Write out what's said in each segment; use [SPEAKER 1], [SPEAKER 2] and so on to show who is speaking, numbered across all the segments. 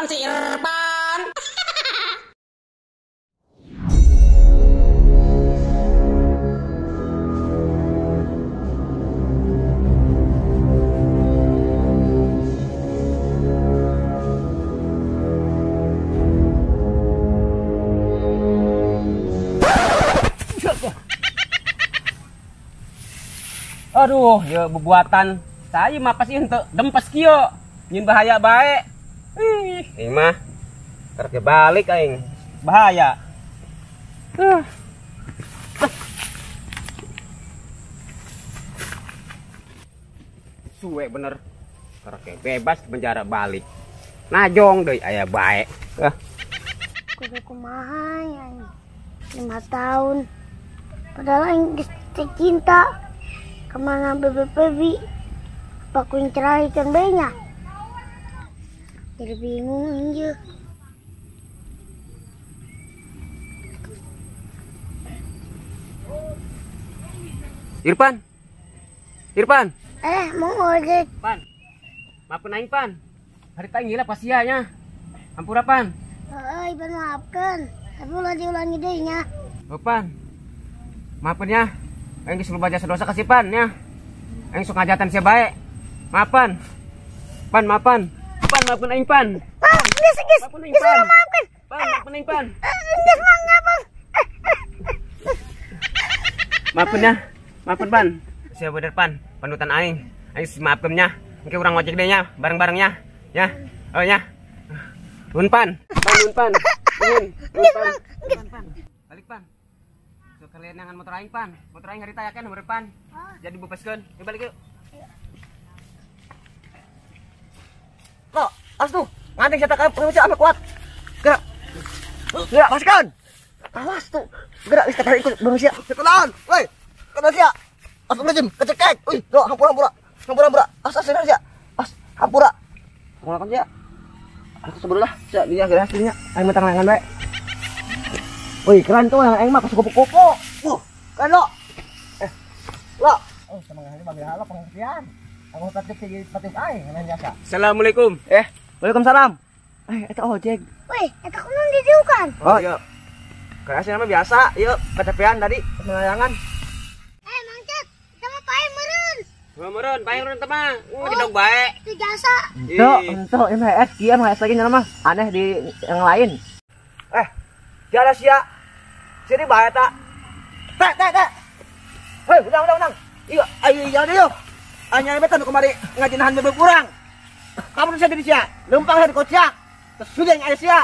[SPEAKER 1] Irfan si Irfan.
[SPEAKER 2] Aduh, ya bebuatan saya mah pasti untuk dempes kio, nyin bahaya baik. Ini mah kerja balik aing bahaya. Suwe bener, kerja bebas penjara balik. Najong deh ayah baik.
[SPEAKER 3] Kudu kumaha ya 5 tahun. Padahal aing geus cinta. Kemana bebe-bebi? Apa ku yang ceraikan banyak? Jadi bingung aja.
[SPEAKER 2] Irfan.
[SPEAKER 3] Mau ojek.
[SPEAKER 2] Pan. Maafkan aing Pan. Hari tadi gila pasianya. Ampura Pan.
[SPEAKER 3] Iban maafkan. Tapi ulah diulangi deh nya.
[SPEAKER 2] Pan. Maafkan ya. Aing geus loba jasa dosa kasih Pan ya. Aing sok ngajatan sia bae. Maafan. Pan, maafan. Pan, maafkan aing Pan.
[SPEAKER 3] Geus.
[SPEAKER 2] Maafkan aing Pan.
[SPEAKER 3] Maafkan.
[SPEAKER 2] Pan, maafkan aing Pan.
[SPEAKER 3] Geus mangga, Bang.
[SPEAKER 2] Maafkan ya. Maafkan Pan. Sia bener Pan, panutan aing. Aing maafkeun nya. Engke urang ojek deh nya, bareng-barengnya. Ya. Oh nya. Nun Pan. Nun Pan. Nun Pan. Balik Pan. Kalian yang motor aing Pan, motor aing harita yakin nomor Pan. Jadi bupaskeun, yuk balik yuk.
[SPEAKER 4] Kok, tuh, nganting saya tak pengucap apa kuat. Gerak, paskan. Awas tuh, gerak bisa tarik ikut manusia. Sekolah, woi, manusia. Astagfirullahaladzim, kecekek. Wih, doa, hampura. Asal ya. Hampura. Ngelakan dia. Aku sebelah, siap dia gerak hasilnya. Aing mentang lengan baik. Wih, keren tuh yang aing mah kasih kupu-kupu. Keren lo. Lo. Sama ngahali bagi halo pengertian. Aku tatip aing ngan jasa.
[SPEAKER 2] Assalamualaikum.
[SPEAKER 4] Waalaikumsalam. Eta ojek.
[SPEAKER 3] Wih, eta kunon didiukan.
[SPEAKER 4] Oh, iya. Kayak nama biasa, yuk kecapean tadi penayangan.
[SPEAKER 3] Mang Cet, kita mah pae meureun.
[SPEAKER 2] Meureun, pae meureun teh mah. Didog bae.
[SPEAKER 3] Itu jasa.
[SPEAKER 4] Ento MS kieu mah lagi nama aneh di yang lain. Jala sia. Sini bae ta. Teh. Hei, udang. Iya, ayo jangan yuk. Anya betan kemari ngajinahan bebek kurang. Kamu bisa di sia. Lempang di kocak. Terus sudah yang aya sia.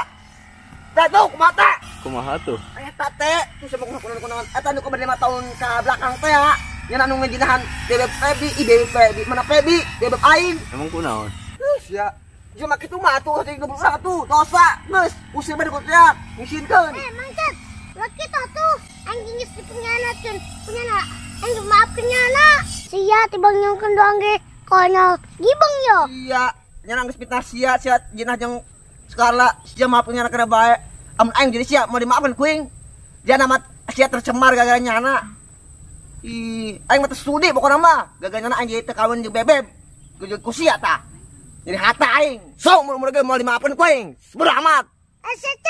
[SPEAKER 4] Teh tuh mata.
[SPEAKER 2] Kumaha tuh?
[SPEAKER 4] Eta teh, tuh sama kunaon. Eta nu kemarin 5 tahun ke belakang teh ya. Nya anu ngajinahan bebek Pebi, mana Pebi, bebek aing.
[SPEAKER 2] Emang kunaon?
[SPEAKER 4] Sia. Cuma kitu mah atuh jadi ngebusak atuh. Dosa, geus. Usir bae di kocak. Ngisinkeun.
[SPEAKER 3] Mang Cet, buat kita tuh anjing geus dipenyanatkeun. Punyana, anjing maafkeun nyana. Sia tibang nyongkeun doang ge konyol. Gibeng yo.
[SPEAKER 4] Iya, nya geus fitnah sia jinah jeung Skarla, sia maafkeun nyana kana bae. Amun aing jadi sia mau dimaafkeun kuing. Dia nama sia tercemar gara-gara nyana. Aing mah teu sudi pokona mah. Gara-gara nyana aing jadi teu kawin jeung bebeb. Ku sia tah. Jadi hata aing. Sok mun mau dimaafkeun kuing. Bodo amat.
[SPEAKER 3] Cet,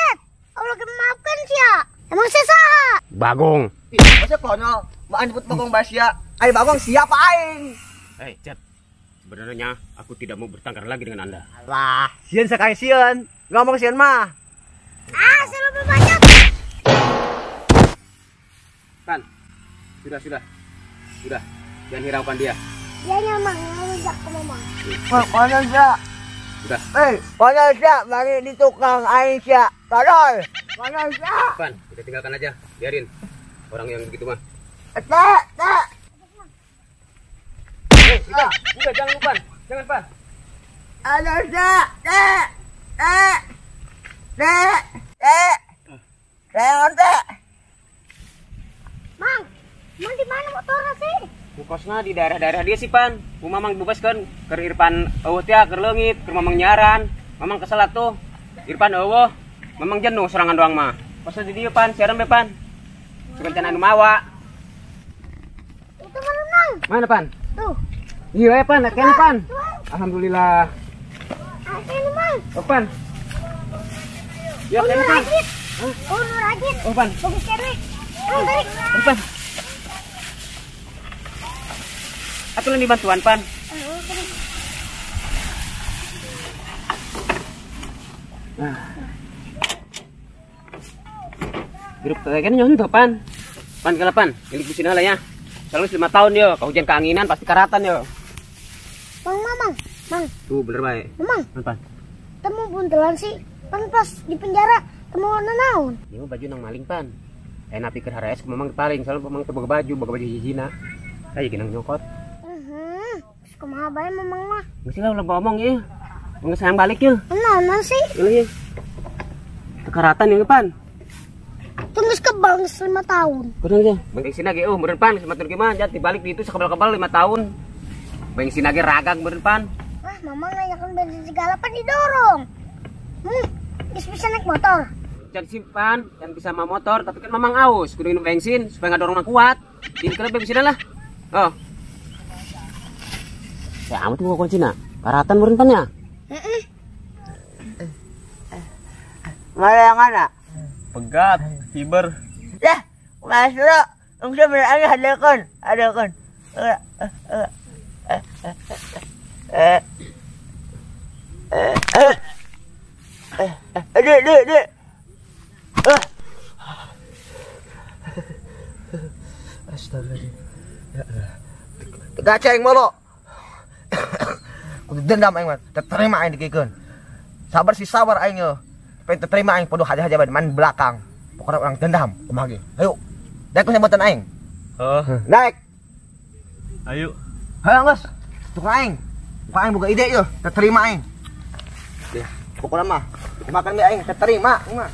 [SPEAKER 3] Allah maafkan sia. Emang sia saha?
[SPEAKER 2] Bagong.
[SPEAKER 4] Masa konyol. Mbak nyebut Bagong Basia. Aing Bagong siapa aing?
[SPEAKER 2] Cet. Sebenarnya aku tidak mau bertengkar lagi dengan Anda.
[SPEAKER 4] Lah, sieun sakaya sieun. Ngomong sieun mah.
[SPEAKER 3] Lebih banyak.
[SPEAKER 2] Pan. Sudah. Jangan hiraukan dia.
[SPEAKER 3] Dia nyamang ngajak ke mama.
[SPEAKER 4] Konyol sia.
[SPEAKER 2] Sudah.
[SPEAKER 4] Konyol sia bagi di tukang aing sia. Tolol. Konyol sia.
[SPEAKER 2] Pan, kita tinggalkan aja. Biarin. Orang yang begitu mah.
[SPEAKER 4] Teh.
[SPEAKER 2] Udah jangan lupa. Jangan Pan.
[SPEAKER 4] Ada sia. Teh.
[SPEAKER 3] Mang di mana motornya sih?
[SPEAKER 2] Kosna di daerah-daerah dia sih Pan. Mamang bebaskan ke Irfan eueuh teh ke leungit, ke Mamang nyaran. Mamang kesel atuh. Irfan eueuh, Mamang jenuh serangan doang mah. Kosna di dieu Pan, siaran be Pan. Sugan anu mawa.
[SPEAKER 3] Itu mana Mang?
[SPEAKER 2] Mana Pan?
[SPEAKER 3] Tuh.
[SPEAKER 2] Iya Pan, kene Pan. Alhamdulillah.
[SPEAKER 3] Ini Mang.
[SPEAKER 2] Oh Pan. Ya,
[SPEAKER 3] Nur
[SPEAKER 2] kene pan.
[SPEAKER 3] Rajit. Oh, Nur Rajit.
[SPEAKER 2] Oh, pan.
[SPEAKER 3] Bagus kene. Tarik.
[SPEAKER 2] Pan. Aku lang dibantuan, pan.
[SPEAKER 3] Tarik.
[SPEAKER 2] Grup kayak nyontoh pan. Pan kalapan, milik busin lah ya. Kalau 5 tahun yo, hujan keanginan pasti karatan yo.
[SPEAKER 3] Mang.
[SPEAKER 2] Tuh bener baik.
[SPEAKER 3] Mang.
[SPEAKER 2] Pan.
[SPEAKER 3] Temu buntelan sih. Pan pas di penjara temu nanaon.
[SPEAKER 2] Ini mah baju nang maling pan. Enak pikir HRS memang paling soalnya memang boga baju hijina. Saya ginang nyokot.
[SPEAKER 3] Kumaha bae memang mah.
[SPEAKER 2] Mesti lah ulah ngomong ya. Nggak sayang balik ya.
[SPEAKER 3] Naon sih?
[SPEAKER 2] Iya. Tekaratan ya pan.
[SPEAKER 3] Tunggu kebal 5 tahun.
[SPEAKER 2] Bener ya. Bang sini lagi bener pan sematur gimana jati balik di itu sekebal-kebal 5 tahun. Bang sini lagi ragang bener pan.
[SPEAKER 3] Ah, mama nanyakan bensin segala pan didorong. Bisa naik motor.
[SPEAKER 2] Jangan simpan, yang bisa sama motor, tapi kan memang aus, kudu minum bensin supaya nggak dorong kuat. Ini kena bensin lah. Oh. Ya amat gua kunci na. Karatan meureun pan ya.
[SPEAKER 4] Mana yang mana?
[SPEAKER 2] Pegat, fiber.
[SPEAKER 4] Ya, masuk lo. Ungsa berani hadakan. Dek. Astagfirullah. Gak ceng molo. Kudu dendam aing mah. Terima aing dikekeun. Sabar aing yo. Pengen terima aing podo haja-haja man belakang. Pokoknya orang dendam kumaha ge. Ayo. Naik ku sambutan aing. Naik.
[SPEAKER 2] Ayo.
[SPEAKER 4] Hayo geus. Tukang aing. Tukang aing boga ide yo. Terima aing. Ya, pokoknya mah makan mie aing terima mah.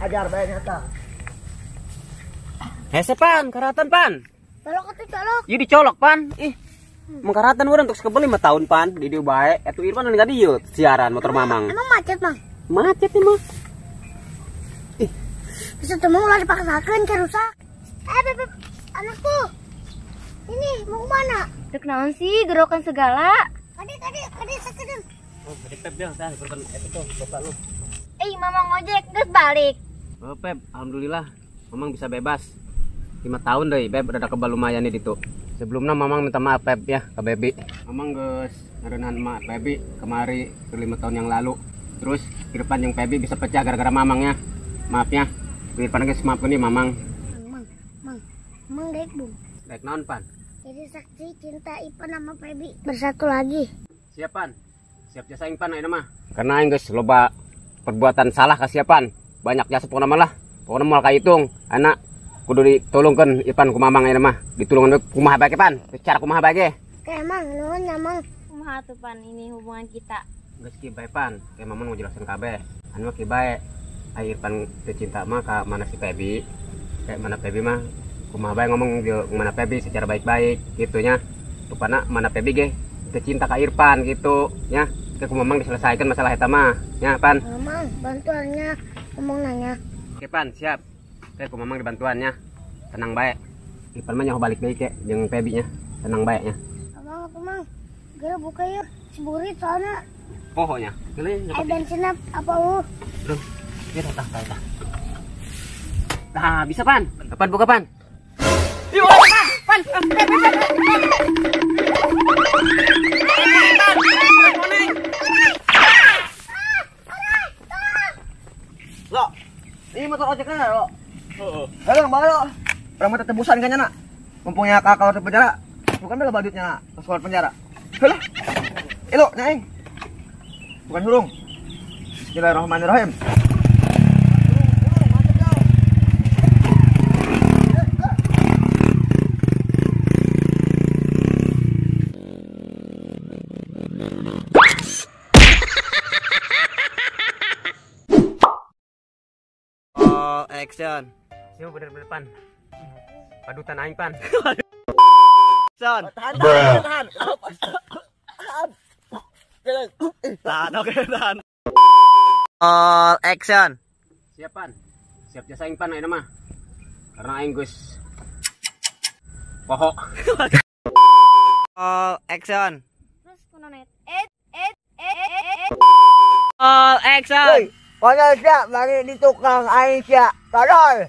[SPEAKER 4] Ajar bae nyata.
[SPEAKER 2] Hese pan, karatan pan.
[SPEAKER 3] Colok atuh colok.
[SPEAKER 2] Ieu dicolok pan. Ih. Mengkaratan urang untuk sekebel 5 tahun pan di dieu bae. Atuh Irfan anu tadi ieu siaran motor mamang.
[SPEAKER 3] Emang macet, Mang?
[SPEAKER 2] Macet mah.
[SPEAKER 3] Bisa temu ulah dipaksakeun ke rusak. Beb, anakku. Ini mau kemana?
[SPEAKER 1] Dek naon sih gerokan segala?
[SPEAKER 3] Adik sakedeun.
[SPEAKER 2] Oh, Pep dia tah kurban tuh bapak lu.
[SPEAKER 1] Mama ngojek geus balik.
[SPEAKER 2] Oh, Pep, alhamdulillah mamang bisa bebas. 5 tahun deh, Beb, udah kebal lumayan nih itu. Sebelumnya mamang minta maaf Pep ya ke Bebi. Mamang geus ngarenahan emak Bebi kemari 5 tahun yang lalu. Terus ke depan yang Bebi bisa pecah gara-gara mamang ya. Maaf ya. Ke depan geus maaf nih mamang.
[SPEAKER 3] Mang daek bung.
[SPEAKER 2] Daek naon pan?
[SPEAKER 3] Jadi saksi cinta Ipan sama Febi bersatu lagi.
[SPEAKER 2] Siap pan. Siap jasa aing pan ayeuna mah. Karena aing geus loba perbuatan salah ka siapan. Banyak jasa pokona mah lah. Pokona moal kahitung. Anak kudu ditulungkeun Ipan ku mamang ayeuna mah. Ditulungan kumaha bae pan? Cara kumaha bae?
[SPEAKER 3] Oke, Mang, nuhun ya, Mang.
[SPEAKER 1] Kumaha tuh pan ini hubungan kita?
[SPEAKER 2] Geus kieu bae pan. Kayak mamang mau jelasin kabeh. Anu mah kieu bae. Ai Irfan teu cinta mah ka mana si Febi. Kayak mana Febi mah kumaha bae ngomong di mana Febi secara baik-baik gitu nya. Rupana mana Febi ge teu cinta ka Irfan gitu nya. Kayak ku mamang diselesaikan masalah eta mah nya pan.
[SPEAKER 3] Mang, bantuannya ngomong nanya.
[SPEAKER 2] Oke pan, siap. Kayak ku mamang dibantuannya. Tenang bae. Irfan mah nyaho balik deui ke jeung Febi nya. Tenang bae nya.
[SPEAKER 3] Abang apa, Mang? Gara buka yuk. Seburit soalnya.
[SPEAKER 2] Pohonnya. Geuleuh
[SPEAKER 3] Bensin apa lu?
[SPEAKER 2] Bro. Ya tah. Nah, bisa pan. Kapan buka pan? Yuk, pan.
[SPEAKER 4] Lo, ini motor ojek kan lo? Halo, bawa lo. Orang mata tebusan kan nak? Mempunyai kakak di penjara. Bukan bela badutnya ke sekolah penjara. Halo. Elo, nyaing. Bukan hurung. Bismillahirrahmanirrahim. Action.
[SPEAKER 2] Siapa bener-bener pan? Padutan aing pan.
[SPEAKER 4] Son. Tahan. Tahan. All action.
[SPEAKER 2] Siap pan. Siap jasa aing pan ayeuna mah. Karena aing geus poho.
[SPEAKER 4] All action.
[SPEAKER 1] Terus kunaon
[SPEAKER 4] All action. Kono siya, mari di tukang aing siya. Tolol.